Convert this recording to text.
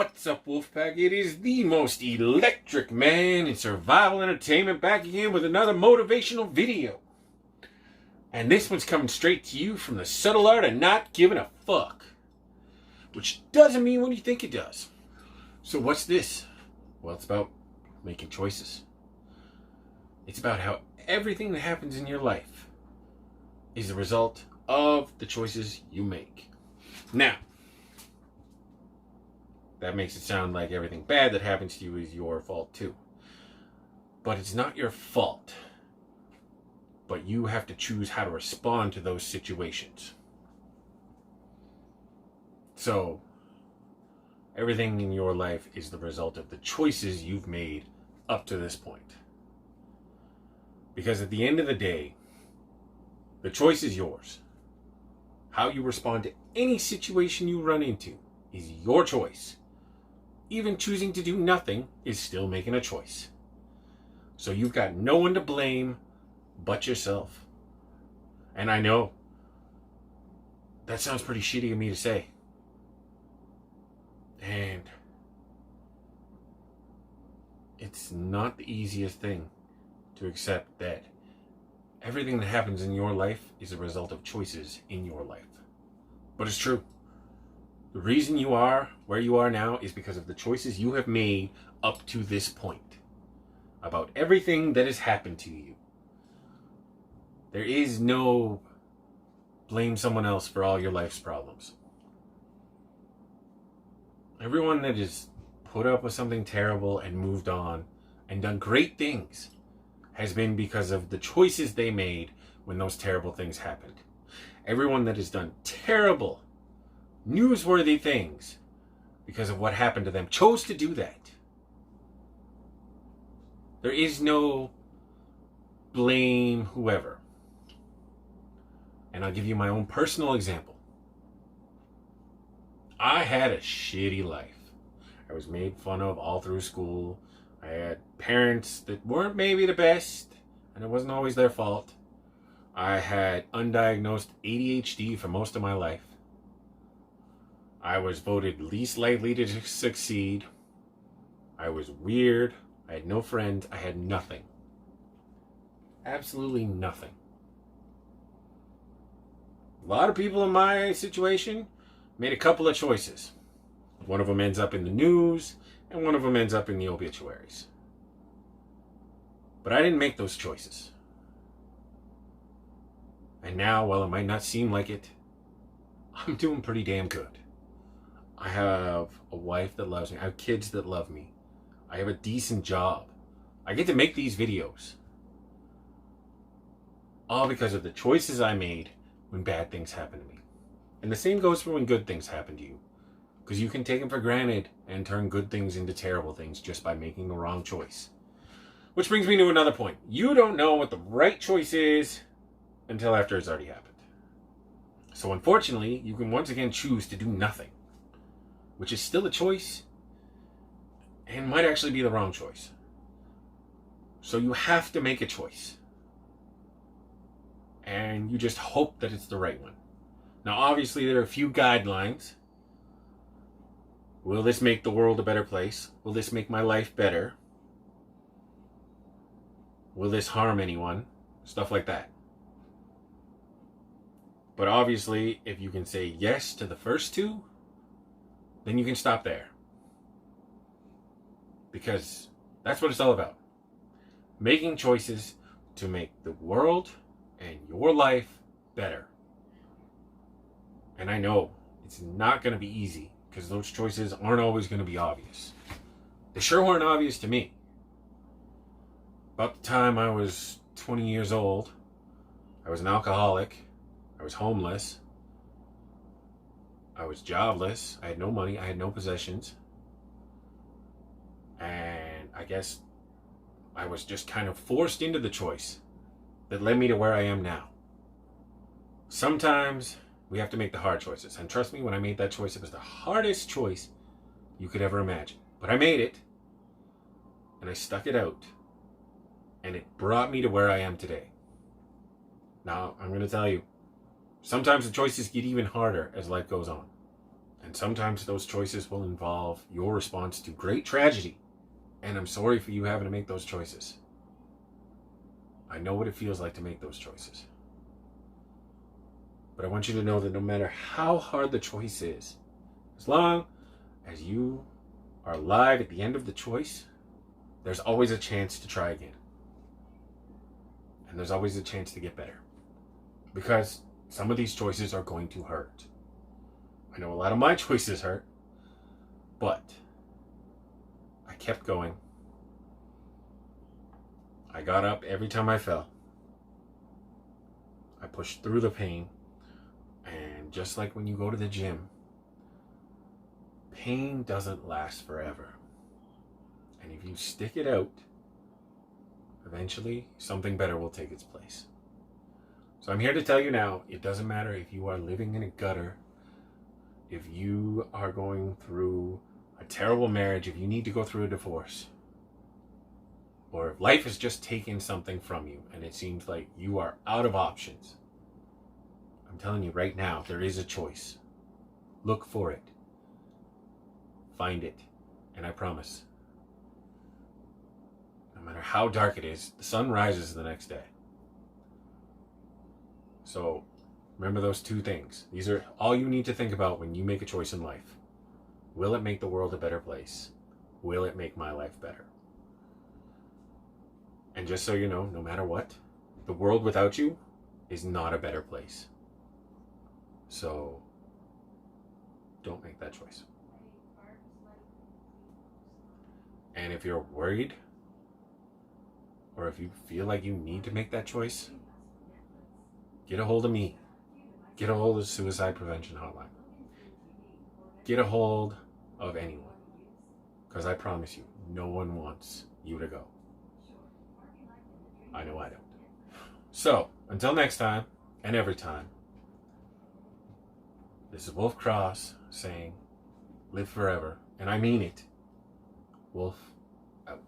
What's up, Wolfpack? It is the most electric man in survival entertainment back again with another motivational video. And this one's coming straight to you from the subtle art of not giving a fuck. Which doesn't mean what you think it does. So what's this? Well, it's about making choices. It's about how everything that happens in your life is the result of the choices you make. Now, that makes it sound like everything bad that happens to you is your fault too. But it's not your fault. But you have to choose how to respond to those situations. So, everything in your life is the result of the choices you've made up to this point. Because at the end of the day, the choice is yours. How you respond to any situation you run into is your choice. Even choosing to do nothing is still making a choice. So you've got no one to blame but yourself. And I know that sounds pretty shitty of me to say. And it's not the easiest thing to accept that everything that happens in your life is a result of choices in your life. But it's true. The reason you are where you are now is because of the choices you have made up to this point about everything that has happened to you. There is no blame someone else for all your life's problems. Everyone that has put up with something terrible and moved on and done great things has been because of the choices they made when those terrible things happened. Everyone that has done terrible, newsworthy things because of what happened to them chose to do that. There is no blame whoever. And I'll give you my own personal example. I had a shitty life. I was made fun of all through school. I had parents that weren't maybe the best, and it wasn't always their fault. I had undiagnosed ADHD for most of my life. I was voted least likely to succeed. I was weird. I had no friends. I had nothing. Absolutely nothing. A lot of people in my situation made a couple of choices. One of them ends up in the news, and one of them ends up in the obituaries. But I didn't make those choices. And now, while it might not seem like it, I'm doing pretty damn good. I have a wife that loves me. I have kids that love me. I have a decent job. I get to make these videos. All because of the choices I made when bad things happen to me. And the same goes for when good things happen to you. Because you can take them for granted and turn good things into terrible things just by making the wrong choice. Which brings me to another point. You don't know what the right choice is until after it's already happened. So unfortunately, you can once again choose to do nothing, which is still a choice and might actually be the wrong choice. So you have to make a choice. And you just hope that it's the right one. Now, obviously, there are a few guidelines. Will this make the world a better place? Will this make my life better? Will this harm anyone? Stuff like that. But obviously, if you can say yes to the first two, then you can stop there. Because that's what it's all about. Making choices to make the world and your life better. And I know it's not going to be easy because those choices aren't always going to be obvious. They sure weren't obvious to me. About the time I was 20 years old, I was an alcoholic. I was homeless. I was jobless. I had no money. I had no possessions. And I guess I was just kind of forced into the choice that led me to where I am now. Sometimes we have to make the hard choices. And trust me, when I made that choice, it was the hardest choice you could ever imagine. But I made it. And I stuck it out. And it brought me to where I am today. Now, I'm going to tell you, sometimes the choices get even harder as life goes on. And sometimes those choices will involve your response to great tragedy. And I'm sorry for you having to make those choices. I know what it feels like to make those choices. But I want you to know that no matter how hard the choice is, as long as you are alive at the end of the choice, there's always a chance to try again. And there's always a chance to get better. Because some of these choices are going to hurt. I know a lot of my choices hurt, but I kept going. I got up every time I fell. I pushed through the pain. And just like when you go to the gym, pain doesn't last forever. And if you stick it out, eventually something better will take its place. So I'm here to tell you now, it doesn't matter if you are living in a gutter, if you are going through a terrible marriage, if you need to go through a divorce, or if life has just taken something from you and it seems like you are out of options. I'm telling you right now, there is a choice. Look for it. Find it. And I promise, no matter how dark it is, the sun rises the next day. So remember those two things. These are all you need to think about when you make a choice in life. Will it make the world a better place? Will it make my life better? And just so you know, no matter what, the world without you is not a better place. So don't make that choice. And if you're worried, or if you feel like you need to make that choice, get a hold of me. Get a hold of the Suicide Prevention Hotline. Get a hold of anyone. Because I promise you, no one wants you to go. I know I don't. So, until next time, and every time, this is Wolf Cross saying, live forever. And I mean it. Wolf out.